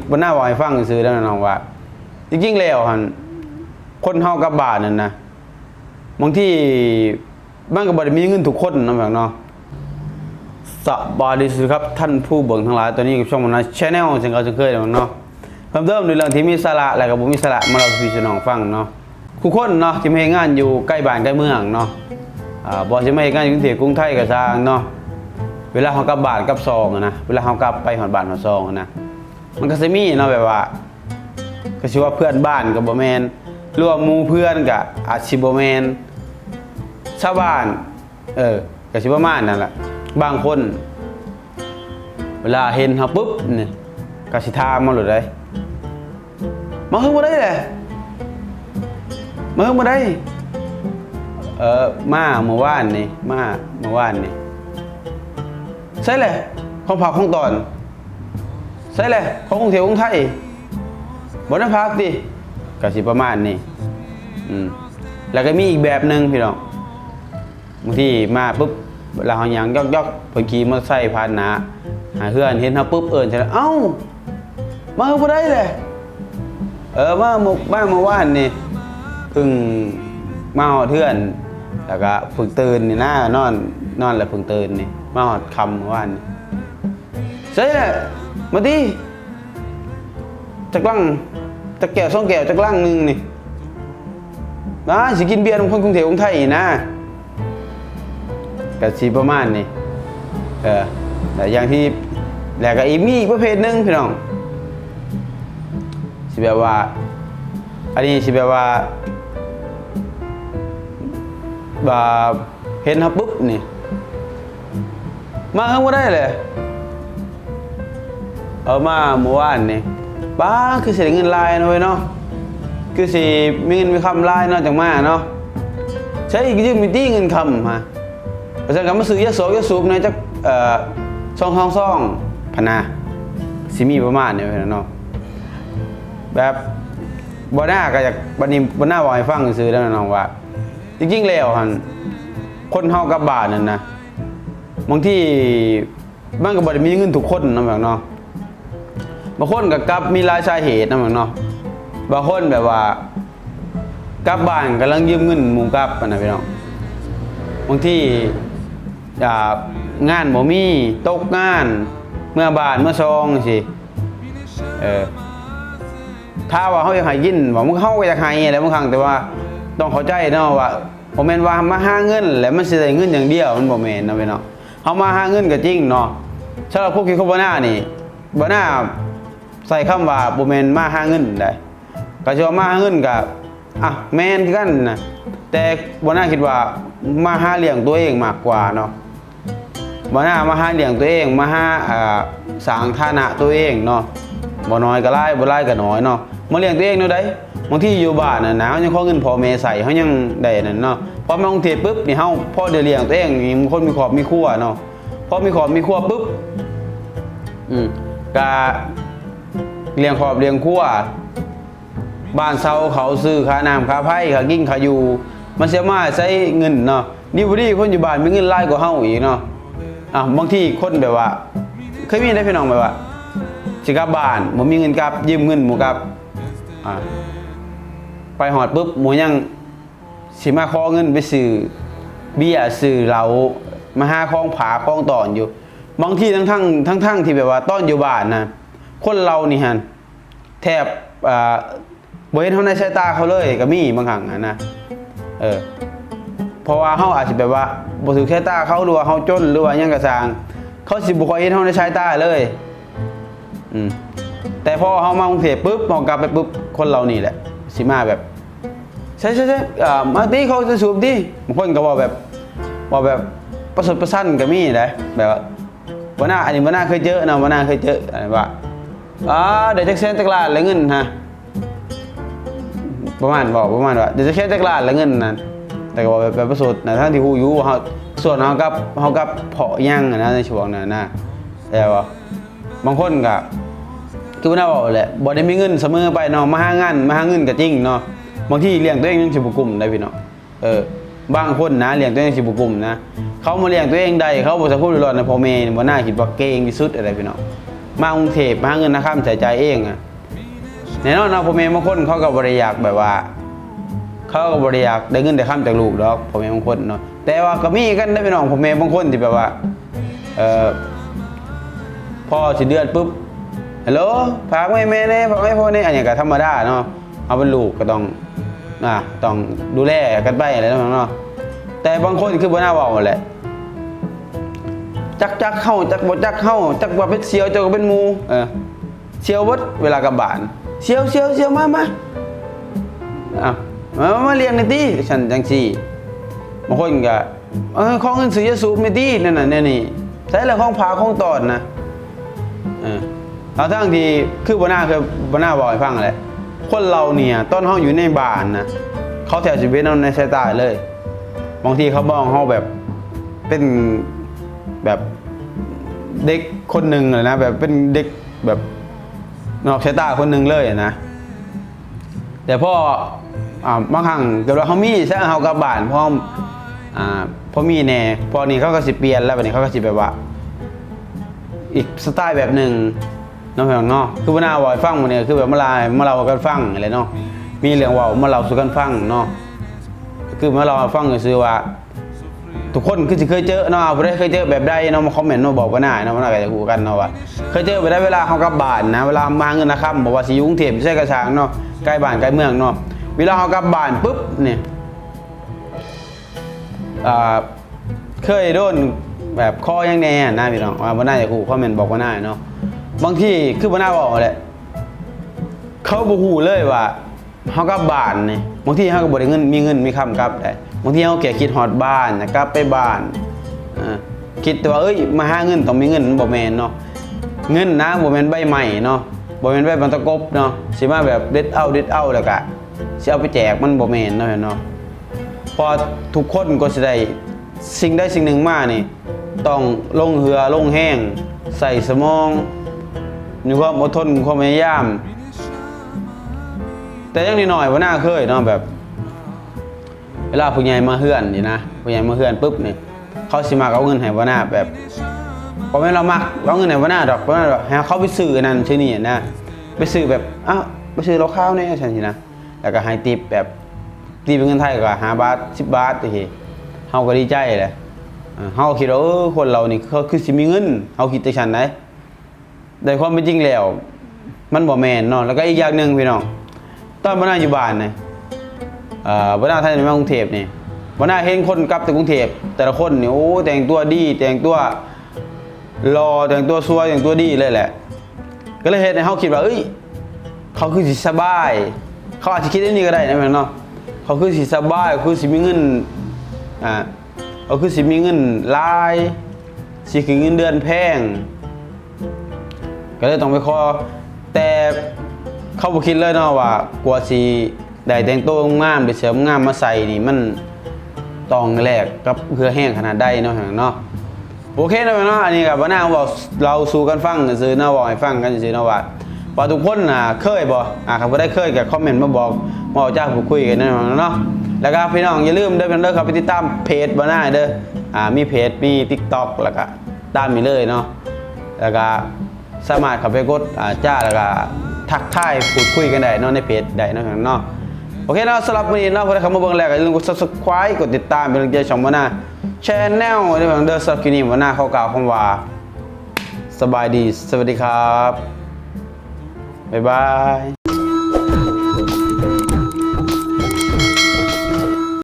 บ่น่าบอกให้ฟังซื่อแล้วน้องว่าจริงๆแล้วหั่นคนเฮากับบ้านนั่นนะบางทีมันก็บ่ได้มีเงินทุกคนเนาะแบบเนาะสวัสดีครับท่านผู้เบิ่งทั้งหลายตอนนี้กับช่องมนา Channel ซึ่งเราจะเคยเนาะเพิ่มเติมในเรื่องที่มีสาระและก็บ่มีสาระมาเล่าสู่พี่น้องฟังเนาะทุกคนเนาะที่มาเฮ็ดงานอยู่ใกล้บ้านใกล้เมืองเนาะบ่สิมาเฮ็ดงานอยู่กรุงเทพกรุงไทยก็สร้างเนาะเวลาเฮากลับบ้านกลับซองนะเวลาเฮากลับไปฮอดบ้านฮอดซองนะมันก็สิมีเนาะแบบว่าก็สิว่าเพื่อนบ้านก็บ่แม่นหรือว่าหมู่เพื่อนก็อาจสิบ่แม่นชาวบ้านก็สิประมาณนั่นแหละบางคนเวลาเห็นเฮาปุ๊บนี่ก็สิถามมาโลดได้มาคือบ่ได้แหละมาคือบ่ได้มาเมื่อวานนี่มาเมื่อวานนี่ใช่แหละของผักของตอนใช่แหละของกรุงเทพกรุงไทยบ่ได้พักติก็สิประมาณนี้แล้วก็มีอีกแบบนึงพี่น้องบางทีมาปุ๊บเวลาเฮาหยังยอกๆเพิ่นขี่มอเตอร์ไซค์ผ่านหน้าหาเพื่อนเห็นเฮาปุ๊บเอิ้นใช่เอ้ามาบ่ได้แหละมาเมื่อวานนี่เพิ่งมาฮอดเทื่อนแล้วก็เพิ่งตื่นนี่นะนอนแล้วเพิ่งตื่นนี่มาฮอดค่ำเมื่อวานนี่ใช่แหละมาดิจักลังจักแก้ว2แก้วจักลังนึงนี่มาสิกินเบียร์ของคนกรุงเทพกรุงไทยนะก็สิประมาณนี้แต่อย่างที่แล้วก็อีกมีประเภทนึงพี่น้องสิแบบว่าอันนี้สิแบบว่าเห็นเฮาปุ๊บนี่มาเฮาบ่ได้เลยมาเมื่อวานนี่ป้าคือสิได้เงินลายเนาะเว้ยเนาะคือสิมีเงินมีคำลายเนาะจังมาเนาะใช้ยืมมีตี้เงินคำฮะเพราะฉะนั้นก็มาซื้อยาสูบในจักซองพนาสิมีประมาณนี้เว้ยเนาะแบบบ่น่าก็อยากบัดนี้บ่น่าบอกให้ฟังซื่อแล้วน้องว่าจริงๆแล้วหั่นคนเฮากับบ้านนั่นนะบางทีมันก็บ่ได้มีเงินทุกคนเนาะแบบเนาะบางคนก็กลับมีหลายสาเหตุนะแบบเนาะบางคนแบบว่ากลับบ้านกำลังยืมเงินหมู่กลับนะพี่น้องบางทีงานบ่มีตกงานเมื่อบ้านเมื่อซองสิถ้าว่าเฮาอยากให้กินว่ามึงเฮาก็อยากให้แหละบางครั้งแต่ว่าต้องเข้าใจเนาะว่าบ่แม่นว่ามาหาเงินแล้วมันสิได้เงินอย่างเดียวมันบ่แม่นนะพี่น้องเฮามาหาเงินก็จริงเนาะสำหรับพวกที่เขาบ่น่านี่บ่น่าใส่คำว่าบ่แม่นมาหาเงินได้ก็สิว่ามาหาเงินก็แม่นคือกันนะแต่บ่น่าคิดว่ามาหาเลี้ยงตัวเองมากกว่าเนาะบ่น่ามาหาเลี้ยงตัวเองมาหาสร้างฐานะตัวเองเนาะบ่น้อยก็หลายบ่หลายก็น้อยเนาะมาเลี้ยงตัวเองเนาะได้บางทีอยู่บ้านน่ะนะเฮายังขอเงินพ่อแม่ใส่เฮายังได้นั่นเนาะพอมากรุงเทพปุ๊บนี่เฮาพอได้เลี้ยงตัวเองมีคนมีครอบมีครัวเนาะพอมีครอบมีครัวปุ๊บก็เลี้ยงครอบเลี้ยงครัวบ้านเซาเขาซื้อค่าน้ำค่าไฟค่ากินค่าอยู่มันเสียมาใช้เงินเนาะนี่บ่ดีคนอยู่บ้านมีเงินหลายกว่าเฮาอีกเนาะบางทีคนแบบว่าเคยมีได้พี่น้องแบบว่าสิกลับบ้านบ่มีเงินกลับยืมเงินหมู่กลับไปหอดปุ๊บหมู่ยังสิมาขอเงินไปซื้อเบียร์ซื้อเหล้ามาหาของผาของตอนอยู่บางทีทั้งที่แบบว่าตอนอยู่บ้านนะคนเรานี่ฮะแทบบ่เห็นเฮาในสายตาเขาเลยก็มีบางครั้งนะเพราะว่าเฮาอาจสิแบบว่าบ่ถูกสายตาเขาหรือว่าเฮาจนหรือว่าหยังก็สร้างเขาสิบ่ค่อยเห็นเฮาในสายตาเลยแต่พอเฮามากรุงเทพปุ๊บเฮากลับไปปุ๊บคนเรานี่แหละสิมาแบบใช่มาดิเขาจะสูบดิบางคนก็ว่าแบบประสดประสันก็มีนะแบบว่าบ่น่าอันนี้บ่น่าเคยเจอนะบ่น่าเคยเจออะไรว่าเดี๋ยวจะเซ็นจักรล้านแล้วเงินฮะประมาณว่าเดี๋ยวจะเซ็นจักรล้านแล้วเงินนั่นแต่ก็แบบประสดนะทั้งที่ฮู้อยู่เฮาส่วนเฮากับเพาะย่างนะในช่วงนั้นนะแต่ว่าบางคนก็คือบ่น่าบอกแหละบ่ได้มีเงินเสมอไปเนาะมาหาเงินก็จริงเนาะบางทีเลี้ยงตัวเองยังสิบ่กุมได้พี่น้องบางคนนะเลี้ยงตัวเองสิบ่กุมนะเขามาเลี้ยงตัวเองได้เขาบ่สักพูดรอดนะพ่อแม่บ่น่าคิดว่าเก่งที่สุดอะไรพี่น้อง มากรุงเทพมาหาเงินนะครับใส่ใจเองอะแน่นอนนะพ่อแม่บางคนเขาก็บริยากแบบว่าเขาก็บริยากได้เงินได้ข้ามจากลูกดอกพ่อแม่บางคนเนาะแต่ว่าก็มีกันได้พี่น้องพ่อแม่บางคนที่แบบว่าพ่อสิเดือนปุ๊บฮัลโหลฝากแม่เนี่ยฝากพ่อเนี่ยอันนี้ก็ธรรมดาเนาะเอาเป็นลูกก็ต้องดูแลกันไปอะไรนั่นเนาะแต่บางคนคือบ่น่าเว้าแหละจักเข้าจักบ่จักเข้าจักว่าเป็นเสียวจักว่าเป็นหมูเสียวเบิดเวลากลับบ้านเสียวมามาเลี้ยงในที่ฉันจังซี่บางคนก็ของเงินซื้อยาสูบในที่นั่นน่ะนี่ใช้แล้วของผาของตอดนะเอาทั้งที่คือบ่น่าบอกให้ฟังแหละคนเราเนี่ยตอนเฮาอยู่ในบ้านนะเขาแถวชีวิตเราในสายตาเลยบางทีเขามองเฮาแบบเป็นแบบเด็กคนหนึ่งเลยนะแบบเป็นเด็กแบบนอกสายตาคนหนึ่งเลยนะแต่พอบางครั้งเกิดว่าเขามีซะเขากลับบ้านพอมีแน่พอนี้เขาก็สิเปลี่ยนแล้วบัดนี้เขาก็สิแบบว่าอีกสไตล์แบบหนึ่งน้องเนาะคือว่าหน้าว่าฟังมันเนี่ยคือแบบมาเรากันฟังอะไรเนาะมีเรื่องว่ามาเราสู่กันฟังเนาะคือมาเราฟังก็คือว่าทุกคนคือจะเคยเจอเนาะผู้ใดเคยเจอแบบใดเนาะมาคอมเมนต์มาบอกกันหน้าเนาะมันก็จะคู่กันเนาะว่าเคยเจอแบบใดเวลาเขากลับบ้านนะเวลามาเงินนะครับบอกว่าสิอยู่กรุงเทพใช่กระชางเนาะใกล้บ้านใกล้เมืองเนาะเวลาเขากลับบ้านปุ๊บเนี่ยเคยโดนแบบคอยังแน่นะพี่น้องว่าบ่น่าจะคู่คอมเมนต์บอกว่าหน้าเนาะบางทีคือบ่น่าบอกแหละเขาบ่ฮู้เลยว่าเฮากลับบ้านนี่บางทีเฮาก็บ่ได้มีเงินมีคำกลับได้บางทีเฮาแค่คิดฮอดบ้านกลับไปบ้านคิดแต่ว่ามาหาเงินต้องมีเงินบ่แม่นเนาะเงินนะบ่แม่นใบใหม่เนาะบ่แม่นใบบรรตะกบเนาะสิมาแบบเด็ดเอาแล้วก็สิเอาไปแจกมันบ่แม่นเนาะพอทุกคนก็สิได้สิ่งใดสิ่งหนึ่งมานี่ต้องลงเหือลงแห้งใส่สมองมีความอดทนความพยายามแต่ยังนิดหน่อยว่าน่าเคยเนาะแบบเวลาผู้ใหญ่มาเฮือนนี่นะผู้ใหญ่มาเฮือนปุ๊บนี่เขาสิมาเอาเงินให้ว่าน่าแบบพอแม่เรามักเอาเงินให้ว่าน่าดอกว่าน่าดอกให้เขาไปซื้อนั่นซื้อนี่นะไปซื้อแบบไปซื้อเราข้าวเนี่ยฉันสินะแล้วก็ให้ติปแบบตีเป็นเงินไทยก็5 บาท10 บาททีเฮาก็ดีใจเลยเฮาคิดว่าคนเรานี่เขาคือสิมีเงินเฮาคิดแต่ฉันได้ความเป็นจริงแล้วมันบ่แม่นเนาะแล้วก็อีกอย่างนึงพี่น้องตอนบ่น่าอยู่บ้านนี่บ่น่าท่านมากรุงเทพนี่บ่น่าเห็นคนกลับจากกรุงเทพแต่ละคนนี่โอ้แต่งตัวดีแต่งตัวรอแต่งตัวสวยแต่งตัวดีเลยแหละก็เลยเฮ็ดให้เฮาคิดว่าเขาคือสิสบายเขาอาจจะคิดอย่างนี้ก็ได้นะแม่เนาะเขาคือสิสบายคือสิมีเงินเขาคือสิมีเงินหลายสิคือเงินเดือนแพงก็เลยต้องไปขอแต่เขาบ่คิดเลยเนาะว่ากว่าสิได้แต่งตัวงามได้เสื้องามมาใส่นี่มันต้องแลกกับเพื่อแห้งขนาดใดเนาะโอเคนะเนาะอันนี้ก็บ่น่าบอกเราสู่กันฟังซื่อๆเนาะบอกให้ฟังกันซื่อๆเนาะว่าทุกคนเคยบ่ครับบ่ได้เคยก็คอมเมนต์มาบอกมาจ้าพูดคุยกันเนาะแล้วก็พี่น้องอย่าลืมเด้อครับไปติดตามเพจบ่น่าเด้อมีเพจมี TikTok แล้วก็ตามมีเลยเนาะแล้วก็สามารถเข้าไปกดจ้าแล้วก็ทักทายพูดคุยกันได้เนาะในเพจได้เนาะโอเคเนาะสำหรับวันนี้เนาะพอได้เข้ามาเบิ่งแล้วก็อย่าลืมกด Subscribe กดติดตามเป็นกำลังใจช่องบ่น่า Channel เด้อเด้อสำหรับคลิปนี้บ่น่าเขากล่าวคำว่าสบายดีสวัสดีครับบ๊ายบาย